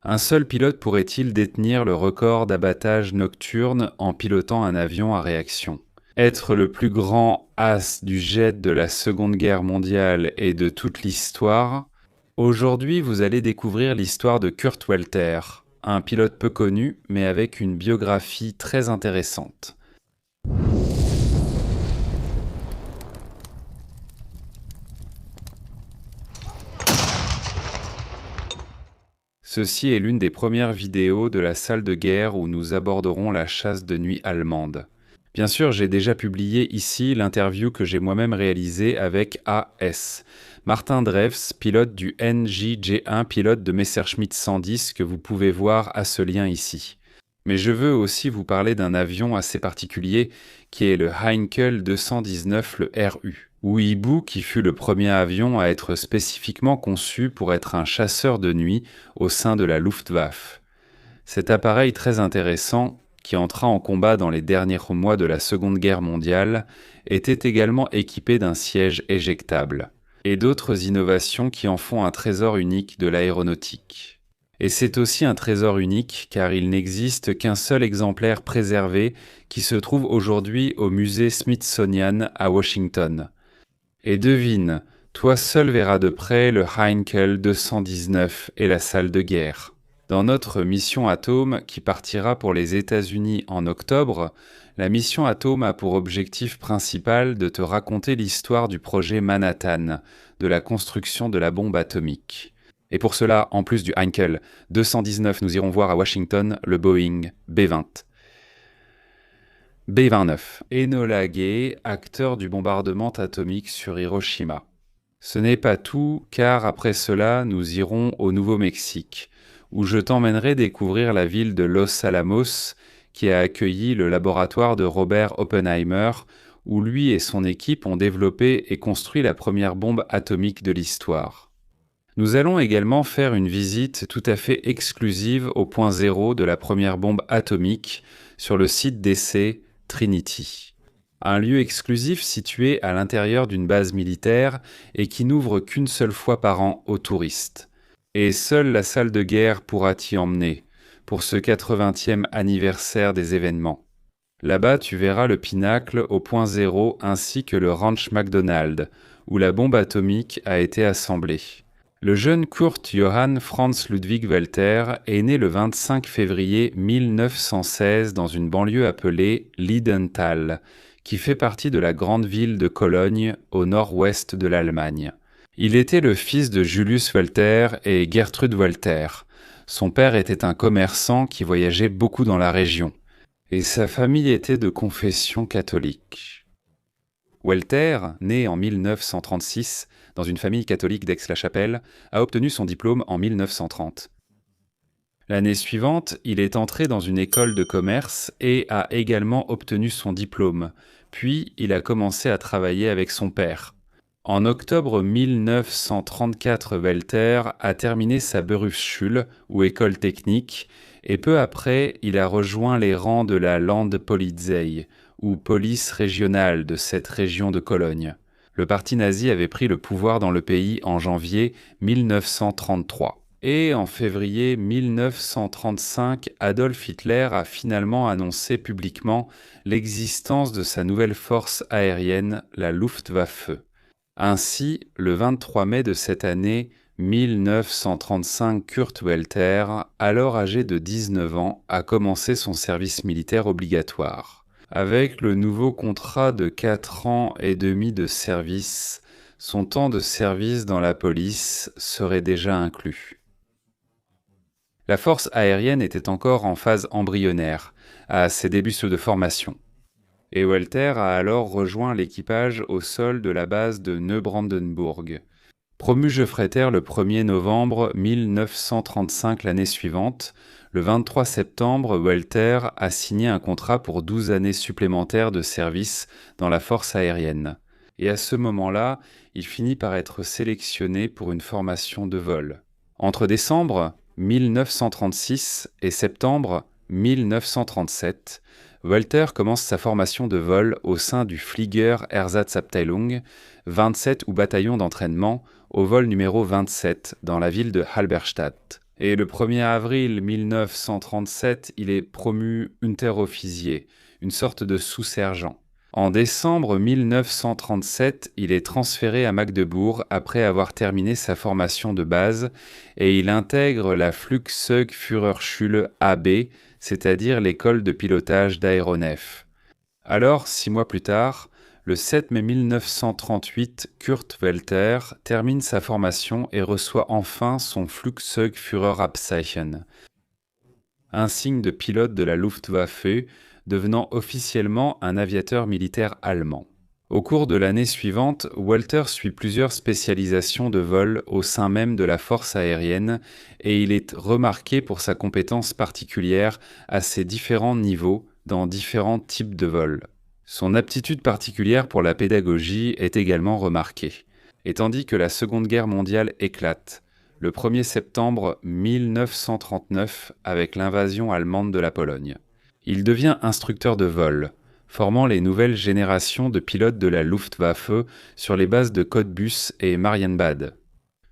Un seul pilote pourrait-il détenir le record d'abattage nocturne en pilotant un avion à réaction? Être le plus grand as du jet de la Seconde Guerre mondiale et de toute l'histoire? Aujourd'hui, vous allez découvrir l'histoire de Kurt Welter, un pilote peu connu, mais avec une biographie très intéressante. Ceci est l'une des premières vidéos de la salle de guerre où nous aborderons la chasse de nuit allemande. Bien sûr, j'ai déjà publié ici l'interview que j'ai moi-même réalisée avec AS. Martin Drews, pilote du NJG1, pilote de Messerschmitt 110 que vous pouvez voir à ce lien ici. Mais je veux aussi vous parler d'un avion assez particulier qui est le Heinkel 219, le RU, ou Hibou, qui fut le premier avion à être spécifiquement conçu pour être un chasseur de nuit au sein de la Luftwaffe. Cet appareil très intéressant, qui entra en combat dans les derniers mois de la Seconde Guerre mondiale, était également équipé d'un siège éjectable, et d'autres innovations qui en font un trésor unique de l'aéronautique. Et c'est aussi un trésor unique car il n'existe qu'un seul exemplaire préservé qui se trouve aujourd'hui au musée Smithsonian à Washington. Et devine, toi seul verras de près le Heinkel 219 et la salle de guerre. Dans notre mission Atome, qui partira pour les États-Unis en octobre, la mission Atome a pour objectif principal de te raconter l'histoire du projet Manhattan, de la construction de la bombe atomique. Et pour cela, en plus du Heinkel 219, nous irons voir à Washington le Boeing B-20. B-29, Enola Gay, acteur du bombardement atomique sur Hiroshima. Ce n'est pas tout, car après cela, nous irons au Nouveau-Mexique, où je t'emmènerai découvrir la ville de Los Alamos, qui a accueilli le laboratoire de Robert Oppenheimer, où lui et son équipe ont développé et construit la première bombe atomique de l'histoire. Nous allons également faire une visite tout à fait exclusive au point zéro de la première bombe atomique sur le site d'essai Trinity. Un lieu exclusif situé à l'intérieur d'une base militaire et qui n'ouvre qu'une seule fois par an aux touristes. Et seule la salle de guerre pourra t'y emmener pour ce 80e anniversaire des événements. Là-bas, tu verras le pinacle au point zéro ainsi que le ranch McDonald, où la bombe atomique a été assemblée. Le jeune Kurt Johann Franz Ludwig Welter est né le 25 février 1916 dans une banlieue appelée Liedenthal, qui fait partie de la grande ville de Cologne, au nord-ouest de l'Allemagne. Il était le fils de Julius Welter et Gertrude Welter. Son père était un commerçant qui voyageait beaucoup dans la région, et sa famille était de confession catholique. Welter, né en 1936 dans une famille catholique d'Aix-la-Chapelle, a obtenu son diplôme en 1930. L'année suivante, il est entré dans une école de commerce et a également obtenu son diplôme, puis il a commencé à travailler avec son père. En octobre 1934, Welter a terminé sa Berufsschule, ou école technique, et peu après, il a rejoint les rangs de la Landpolizei, ou police régionale de cette région de Cologne. Le parti nazi avait pris le pouvoir dans le pays en janvier 1933. Et en février 1935, Adolf Hitler a finalement annoncé publiquement l'existence de sa nouvelle force aérienne, la Luftwaffe. Ainsi, le 23 mai de cette année 1935, Kurt Welter, alors âgé de 19 ans, a commencé son service militaire obligatoire. Avec le nouveau contrat de 4 ans et demi de service, son temps de service dans la police serait déjà inclus. La force aérienne était encore en phase embryonnaire, à ses débuts de formation. Et Welter a alors rejoint l'équipage au sol de la base de Neubrandenburg. Promu Gefreiter le 1er novembre 1935 l'année suivante, le 23 septembre, Welter a signé un contrat pour 12 années supplémentaires de service dans la force aérienne. Et à ce moment-là, il finit par être sélectionné pour une formation de vol. Entre décembre 1936 et septembre 1937, Welter commence sa formation de vol au sein du Flieger Ersatzabteilung 27 ou bataillon d'entraînement au vol numéro 27 dans la ville de Halberstadt. Et le 1er avril 1937, il est promu Unteroffizier, une sorte de sous-sergent. En décembre 1937, il est transféré à Magdebourg après avoir terminé sa formation de base et il intègre la Flugzeugführerschule AB, c'est-à-dire l'école de pilotage d'aéronefs. Alors, 6 mois plus tard, le 7 mai 1938, Kurt Welter termine sa formation et reçoit enfin son Flugzeugführerabzeichen, un signe de pilote de la Luftwaffe, devenant officiellement un aviateur militaire allemand. Au cours de l'année suivante, Walter suit plusieurs spécialisations de vol au sein même de la force aérienne et il est remarqué pour sa compétence particulière à ses différents niveaux dans différents types de vols. Son aptitude particulière pour la pédagogie est également remarquée. Et tandis que la Seconde Guerre mondiale éclate, le 1er septembre 1939 avec l'invasion allemande de la Pologne, il devient instructeur de vol, formant les nouvelles générations de pilotes de la Luftwaffe sur les bases de Cottbus et Marienbad.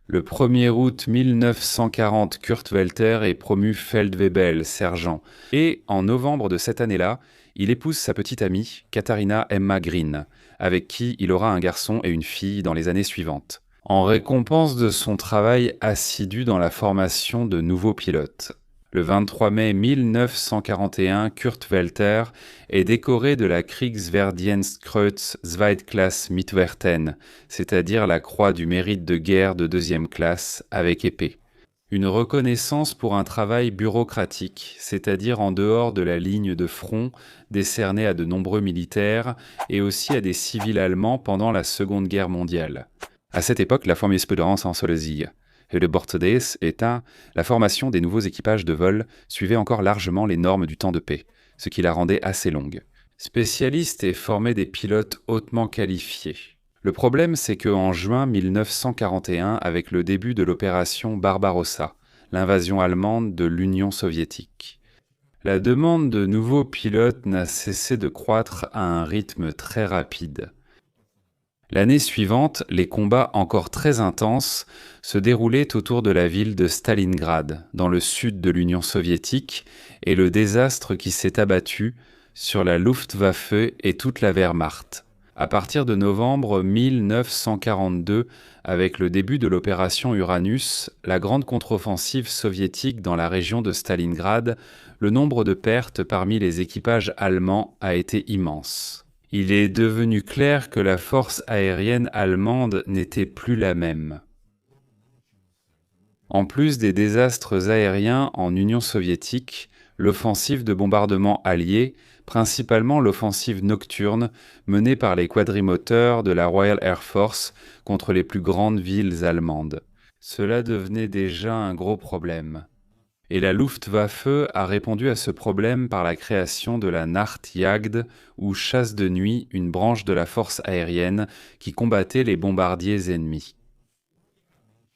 Le 1er août 1940, Kurt Welter est promu Feldwebel, sergent, et en novembre de cette année-là, il épouse sa petite amie, Katharina Emma Green, avec qui il aura un garçon et une fille dans les années suivantes, en récompense de son travail assidu dans la formation de nouveaux pilotes. Le 23 mai 1941, Kurt Welter est décoré de la Kriegsverdienstkreuz Zweitklasse Mitwerten, c'est-à-dire la croix du mérite de guerre de deuxième classe avec épée. Une reconnaissance pour un travail bureaucratique, c'est-à-dire en dehors de la ligne de front, décernée à de nombreux militaires et aussi à des civils allemands pendant la Seconde Guerre mondiale. À cette époque, la Formespéderance en Solesigue. Et le Bortdes état, la formation des nouveaux équipages de vol suivait encore largement les normes du temps de paix, ce qui la rendait assez longue. Spécialiste et formait des pilotes hautement qualifiés. Le problème, c'est qu'en juin 1941, avec le début de l'opération Barbarossa, l'invasion allemande de l'Union soviétique, la demande de nouveaux pilotes n'a cessé de croître à un rythme très rapide. L'année suivante, les combats encore très intenses se déroulaient autour de la ville de Stalingrad, dans le sud de l'Union soviétique, et le désastre qui s'est abattu sur la Luftwaffe et toute la Wehrmacht. À partir de novembre 1942, avec le début de l'opération Uranus, la grande contre-offensive soviétique dans la région de Stalingrad, le nombre de pertes parmi les équipages allemands a été immense. Il est devenu clair que la force aérienne allemande n'était plus la même. En plus des désastres aériens en Union soviétique, l'offensive de bombardement alliée, principalement l'offensive nocturne menée par les quadrimoteurs de la Royal Air Force contre les plus grandes villes allemandes. Cela devenait déjà un gros problème. Et la Luftwaffe a répondu à ce problème par la création de la Nachtjagd, ou chasse de nuit, une branche de la force aérienne qui combattait les bombardiers ennemis.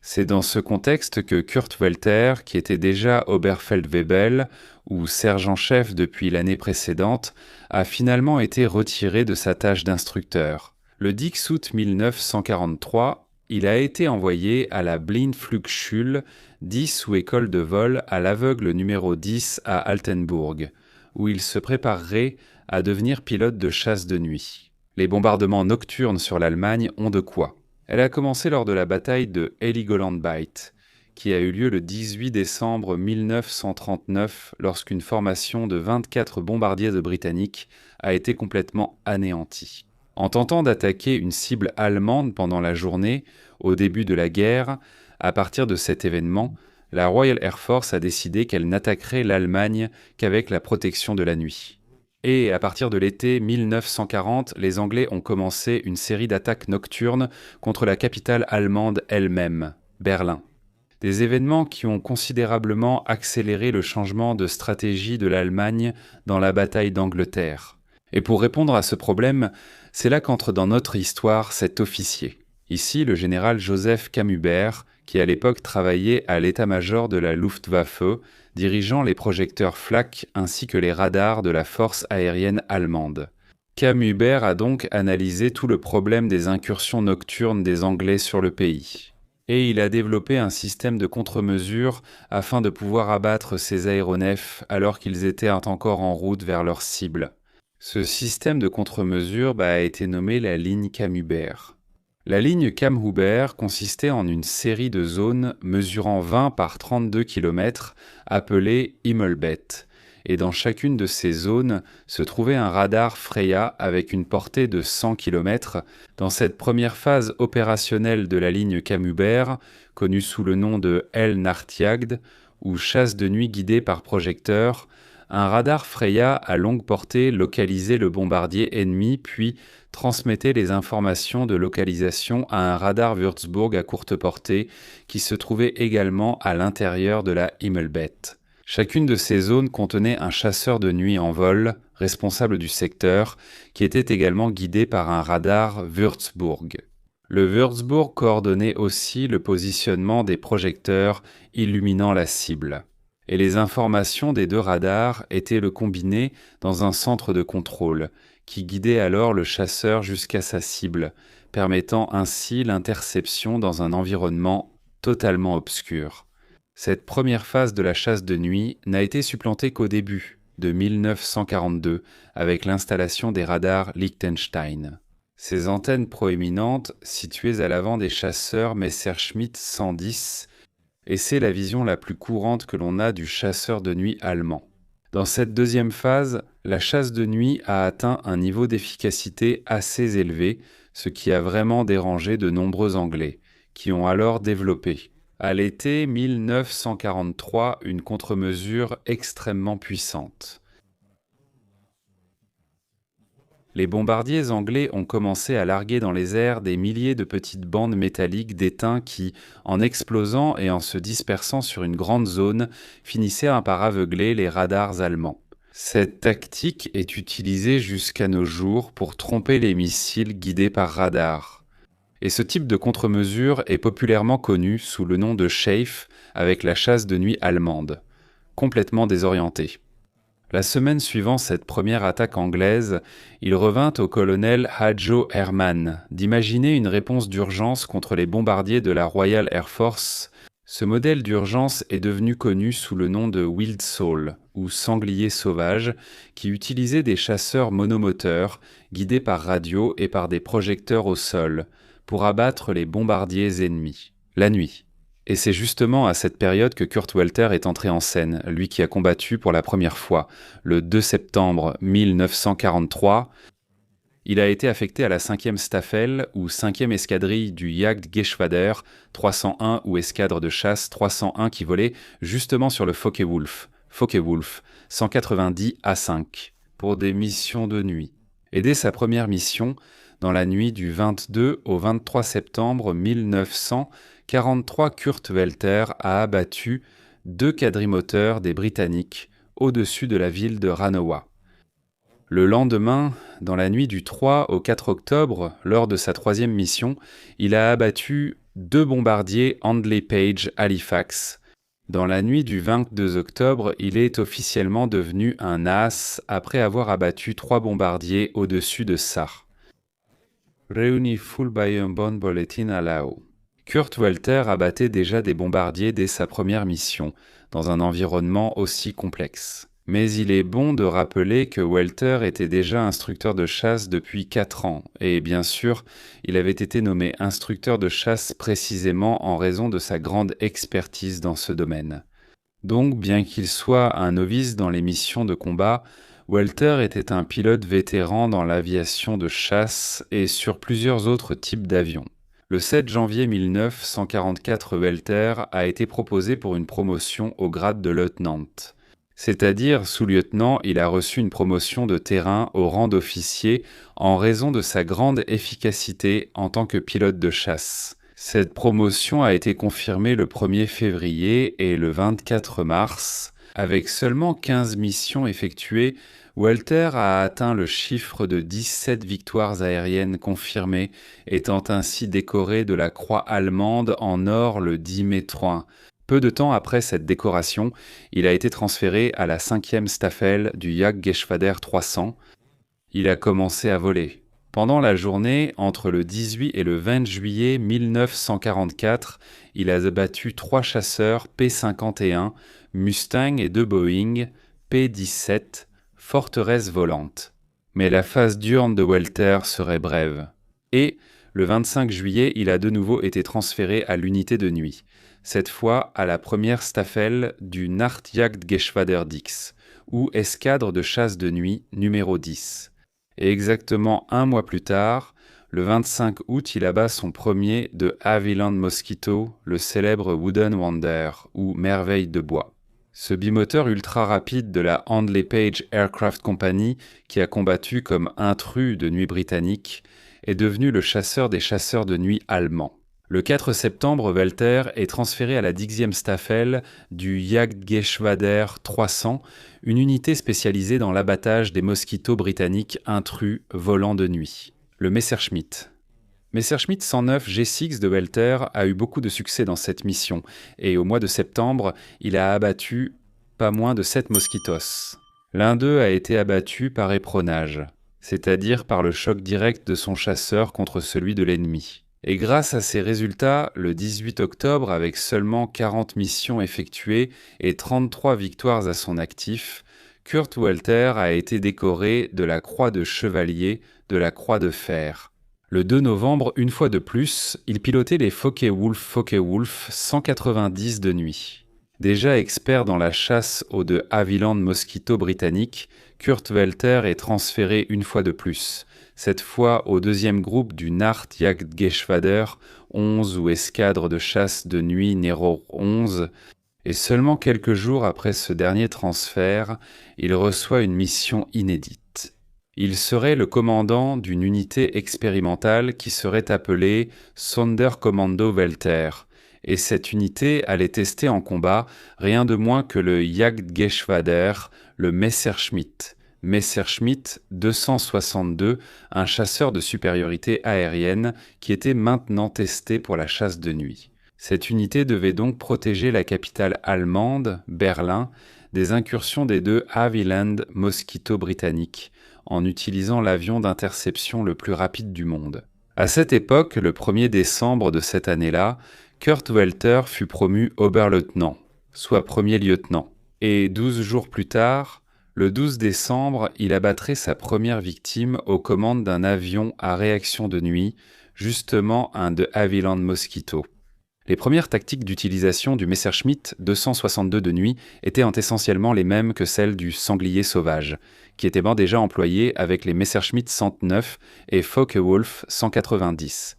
C'est dans ce contexte que Kurt Welter, qui était déjà Oberfeldwebel, ou sergent-chef depuis l'année précédente, a finalement été retiré de sa tâche d'instructeur. Le 10 août 1943, il a été envoyé à la Blindflugschule 10 ou école de vol à l'aveugle numéro 10 à Altenburg, où il se préparerait à devenir pilote de chasse de nuit. Les bombardements nocturnes sur l'Allemagne ont de quoi. Elle a commencé lors de la bataille de Heligoland-Bight, qui a eu lieu le 18 décembre 1939 lorsqu'une formation de 24 bombardiers de Britanniques a été complètement anéantie. En tentant d'attaquer une cible allemande pendant la journée, au début de la guerre, à partir de cet événement, la Royal Air Force a décidé qu'elle n'attaquerait l'Allemagne qu'avec la protection de la nuit. Et à partir de l'été 1940, les Anglais ont commencé une série d'attaques nocturnes contre la capitale allemande elle-même, Berlin. Des événements qui ont considérablement accéléré le changement de stratégie de l'Allemagne dans la bataille d'Angleterre. Et pour répondre à ce problème, c'est là qu'entre dans notre histoire cet officier. Ici, le général Joseph Camembert, qui à l'époque travaillait à l'état-major de la Luftwaffe, dirigeant les projecteurs Flak ainsi que les radars de la force aérienne allemande. Camembert a donc analysé tout le problème des incursions nocturnes des Anglais sur le pays. et il a développé un système de contre-mesure afin de pouvoir abattre ces aéronefs alors qu'ils étaient encore en route vers leur cible. Ce système de contre-mesure a été nommé la ligne Cam-Huber. La ligne Cam-Huber consistait en une série de zones mesurant 20 par 32 km appelées Himmelbett, et dans chacune de ces zones se trouvait un radar Freya avec une portée de 100 km. Dans cette première phase opérationnelle de la ligne Cam-Huber, connue sous le nom de El-Nartiagd, ou chasse de nuit guidée par projecteur, un radar Freya à longue portée localisait le bombardier ennemi puis transmettait les informations de localisation à un radar Würzburg à courte portée qui se trouvait également à l'intérieur de la Himmelbett. Chacune de ces zones contenait un chasseur de nuit en vol, responsable du secteur, qui était également guidé par un radar Würzburg. Le Würzburg coordonnait aussi le positionnement des projecteurs illuminant la cible. Et les informations des deux radars étaient le combiné dans un centre de contrôle, qui guidait alors le chasseur jusqu'à sa cible, permettant ainsi l'interception dans un environnement totalement obscur. Cette première phase de la chasse de nuit n'a été supplantée qu'au début de 1942 avec l'installation des radars Liechtenstein. Ces antennes proéminentes, situées à l'avant des chasseurs Messerschmitt 110, et c'est la vision la plus courante que l'on a du chasseur de nuit allemand. Dans cette deuxième phase, la chasse de nuit a atteint un niveau d'efficacité assez élevé, ce qui a vraiment dérangé de nombreux Anglais, qui ont alors développé, à l'été 1943, une contre-mesure extrêmement puissante. Les bombardiers anglais ont commencé à larguer dans les airs des milliers de petites bandes métalliques d'étain qui, en explosant et en se dispersant sur une grande zone, finissaient par aveugler les radars allemands. Cette tactique est utilisée jusqu'à nos jours pour tromper les missiles guidés par radar. Et ce type de contre-mesure est populairement connu sous le nom de Chafe avec la chasse de nuit allemande, complètement désorientée. La semaine suivant cette première attaque anglaise, il revint au colonel Hajo Hermann d'imaginer une réponse d'urgence contre les bombardiers de la Royal Air Force. Ce modèle d'urgence est devenu connu sous le nom de Wild Soul, ou sanglier sauvage, qui utilisait des chasseurs monomoteurs, guidés par radio et par des projecteurs au sol, pour abattre les bombardiers ennemis, la nuit. Et c'est justement à cette période que Kurt Welter est entré en scène, lui qui a combattu pour la première fois, le 2 septembre 1943. Il a été affecté à la 5e Staffel ou 5e escadrille du Jagdgeschwader 301 ou escadre de chasse 301 qui volait justement sur le Focke-Wulf 190 A5, pour des missions de nuit. Et dès sa première mission, dans la nuit du 22 au 23 septembre 1943, Kurt Welter a abattu 2 quadrimoteurs des Britanniques au-dessus de la ville de Ranowah. Le lendemain, dans la nuit du 3 au 4 octobre, lors de sa 3e mission, il a abattu 2 bombardiers Handley Page Halifax. Dans la nuit du 22 octobre, il est officiellement devenu un as après avoir abattu 3 bombardiers au-dessus de Sarre. Réuni full by un bon bulletin à Lao. Kurt Welter abattait déjà des bombardiers dès sa première mission, dans un environnement aussi complexe. Mais il est bon de rappeler que Welter était déjà instructeur de chasse depuis 4 ans, et bien sûr, il avait été nommé instructeur de chasse précisément en raison de sa grande expertise dans ce domaine. Donc, bien qu'il soit un novice dans les missions de combat, Welter était un pilote vétéran dans l'aviation de chasse et sur plusieurs autres types d'avions. Le 7 janvier 1944, Welter a été proposé pour une promotion au grade de lieutenant. C'est-à-dire, sous-lieutenant, il a reçu une promotion de terrain au rang d'officier en raison de sa grande efficacité en tant que pilote de chasse. Cette promotion a été confirmée le 1er février et le 24 mars. Avec seulement 15 missions effectuées, Welter a atteint le chiffre de 17 victoires aériennes confirmées, étant ainsi décoré de la Croix allemande en or le 10 mai 3. Peu de temps après cette décoration, il a été transféré à la 5e Staffel du Jagdgeschwader 300. Il a commencé à voler. Pendant la journée, entre le 18 et le 20 juillet 1944, il a abattu 3 chasseurs P-51, Mustang et 2 Boeing, P-17, forteresse volante. Mais la phase diurne de Welter serait brève. Et, le 25 juillet, il a de nouveau été transféré à l'unité de nuit, cette fois à la première Staffel du Nachtjagdgeschwader Dix, ou escadre de chasse de nuit numéro 10. Et exactement un mois plus tard, le 25 août, il abat son premier de Havilland Mosquito, le célèbre Wooden Wonder, ou merveille de bois. Ce bimoteur ultra rapide de la Handley Page Aircraft Company, qui a combattu comme intrus de nuit britannique, est devenu le chasseur des chasseurs de nuit allemands. Le 4 septembre, Welter est transféré à la 10e Staffel du Jagdgeschwader 300, une unité spécialisée dans l'abattage des mosquitos britanniques intrus volant de nuit. Le Messerschmitt. Messerschmitt 109 G6 de Welter a eu beaucoup de succès dans cette mission, et au mois de septembre, il a abattu pas moins de 7 mosquitos. L'un d'eux a été abattu par éperonnage, c'est-à-dire par le choc direct de son chasseur contre celui de l'ennemi. Et grâce à ces résultats, le 18 octobre, avec seulement 40 missions effectuées et 33 victoires à son actif, Kurt Welter a été décoré de la Croix de Chevalier de la Croix de Fer. Le 2 novembre, une fois de plus, il pilotait les Focke-Wulf 190 de nuit. Déjà expert dans la chasse aux de Havilland Mosquito britanniques, Kurt Welter est transféré une fois de plus, cette fois au 2e groupe du Nachtjagdgeschwader 11 ou escadre de chasse de nuit Nero 11, et seulement quelques jours après ce dernier transfert, il reçoit une mission inédite. Il serait le commandant d'une unité expérimentale qui serait appelée Sonderkommando Welter, et cette unité allait tester en combat rien de moins que le Jagdgeschwader, le Messerschmitt 262, un chasseur de supériorité aérienne qui était maintenant testé pour la chasse de nuit. Cette unité devait donc protéger la capitale allemande, Berlin, des incursions des 2 Havilland Mosquito britanniques, en utilisant l'avion d'interception le plus rapide du monde. À cette époque, le 1er décembre de cette année-là, Kurt Welter fut promu Oberleutnant, soit premier lieutenant. Et 12 jours plus tard, le 12 décembre, il abattrait sa première victime aux commandes d'un avion à réaction de nuit, justement un de Havilland Mosquito. Les premières tactiques d'utilisation du Messerschmitt 262 de nuit étaient essentiellement les mêmes que celles du sanglier sauvage, qui étaient déjà employées avec les Messerschmitt 109 et Focke-Wulf 190.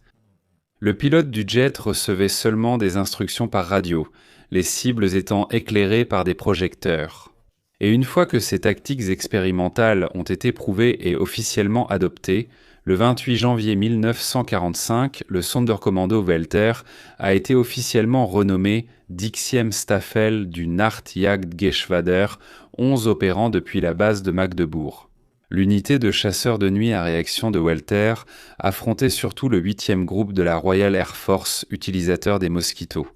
Le pilote du jet recevait seulement des instructions par radio, les cibles étant éclairées par des projecteurs. Et une fois que ces tactiques expérimentales ont été prouvées et officiellement adoptées, le 28 janvier 1945, le Sonderkommando Welter a été officiellement renommé 10e Staffel du Nachtjagdgeschwader, 11 opérant depuis la base de Magdebourg. L'unité de chasseurs de nuit à réaction de Welter affrontait surtout le 8e groupe de la Royal Air Force utilisateur des Mosquitos.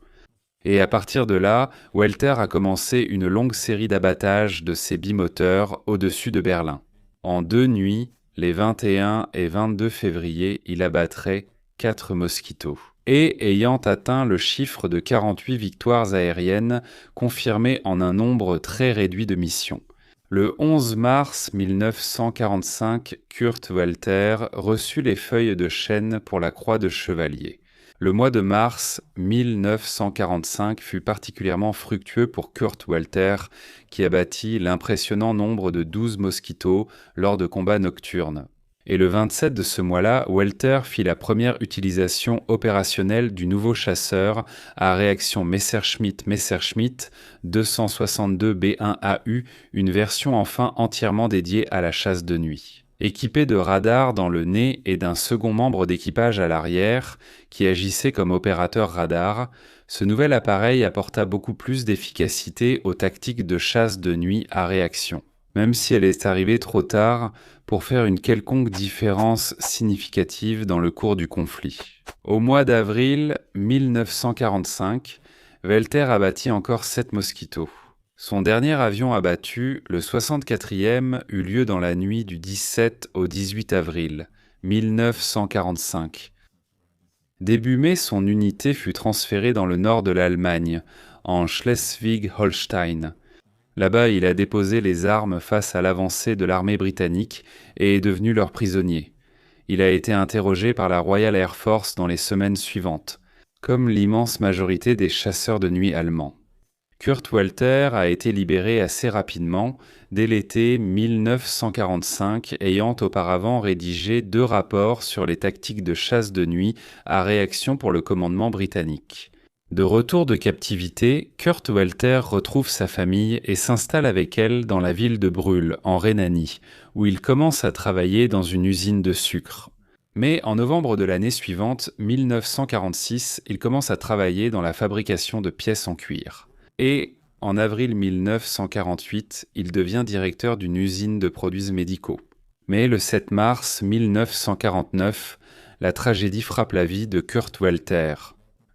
Et à partir de là, Welter a commencé une longue série d'abattages de ses bimoteurs au-dessus de Berlin. En 2 nuits, les 21 et 22 février, il abattrait 4 mosquitos. Et ayant atteint le chiffre de 48 victoires aériennes, confirmées en un nombre très réduit de missions. Le 11 mars 1945, Kurt Welter reçut les feuilles de chêne pour la Croix de Chevalier. Le mois de mars 1945 fut particulièrement fructueux pour Kurt Welter, qui abattit l'impressionnant nombre de 12 mosquitos lors de combats nocturnes. Et le 27 de ce mois-là, Welter fit la première utilisation opérationnelle du nouveau chasseur à réaction Messerschmitt 262 B1AU, une version enfin entièrement dédiée à la chasse de nuit. Équipé de radars dans le nez et d'un second membre d'équipage à l'arrière, qui agissait comme opérateur radar, ce nouvel appareil apporta beaucoup plus d'efficacité aux tactiques de chasse de nuit à réaction, même si elle est arrivée trop tard pour faire une quelconque différence significative dans le cours du conflit. Au mois d'avril 1945, Welter abattit encore 7 mosquitos. Son dernier avion abattu, le 64e, eut lieu dans la nuit du 17 au 18 avril, 1945. Début mai, son unité fut transférée dans le nord de l'Allemagne, en Schleswig-Holstein. Là-bas, il a déposé les armes face à l'avancée de l'armée britannique et est devenu leur prisonnier. Il a été interrogé par la Royal Air Force dans les semaines suivantes, comme l'immense majorité des chasseurs de nuit allemands. Kurt Welter a été libéré assez rapidement, dès l'été 1945, ayant auparavant rédigé 2 rapports sur les tactiques de chasse de nuit à réaction pour le commandement britannique. De retour de captivité, Kurt Welter retrouve sa famille et s'installe avec elle dans la ville de Brühl, en Rhénanie, où il commence à travailler dans une usine de sucre. Mais en novembre de l'année suivante, 1946, il commence à travailler dans la fabrication de pièces en cuir. Et en avril 1948, il devient directeur d'une usine de produits médicaux. Mais le 7 mars 1949, la tragédie frappe la vie de Kurt Welter.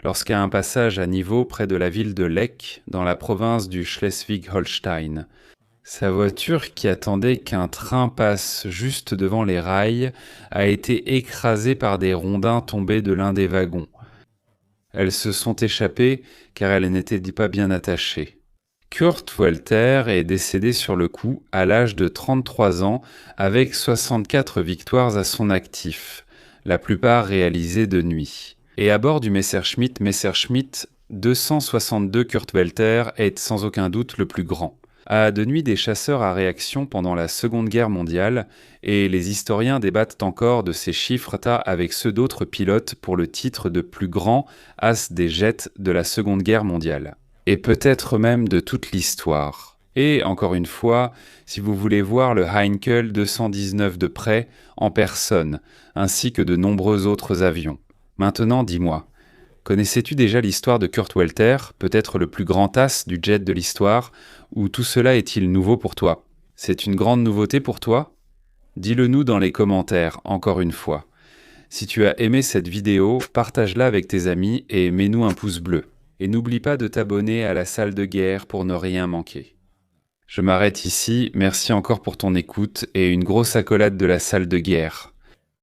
Lorsqu'à un passage à niveau près de la ville de Lech, dans la province du Schleswig-Holstein, sa voiture, qui attendait qu'un train passe juste devant les rails, a été écrasée par des rondins tombés de l'un des wagons. Elles se sont échappées car elles n'étaient pas bien attachées. Kurt Welter est décédé sur le coup à l'âge de 33 ans avec 64 victoires à son actif, la plupart réalisées de nuit. Et à bord du Messerschmitt 262, Kurt Welter est sans aucun doute le plus grand. À de nuit des chasseurs à réaction pendant la Seconde Guerre mondiale, et les historiens débattent encore de ces chiffres avec ceux d'autres pilotes pour le titre de plus grand as des jets de la Seconde Guerre mondiale. Et peut-être même de toute l'histoire. Et encore une fois, si vous voulez voir le Heinkel 219 de près, en personne, ainsi que de nombreux autres avions. Maintenant, dis-moi, connaissais-tu déjà l'histoire de Kurt Welter, peut-être le plus grand as du jet de l'histoire, ou tout cela est-il nouveau pour toi? C'est une grande nouveauté pour toi? Dis-le nous dans les commentaires, encore une fois. Si tu as aimé cette vidéo, partage-la avec tes amis et mets-nous un pouce bleu. Et n'oublie pas de t'abonner à la salle de guerre pour ne rien manquer. Je m'arrête ici, merci encore pour ton écoute et une grosse accolade de la salle de guerre.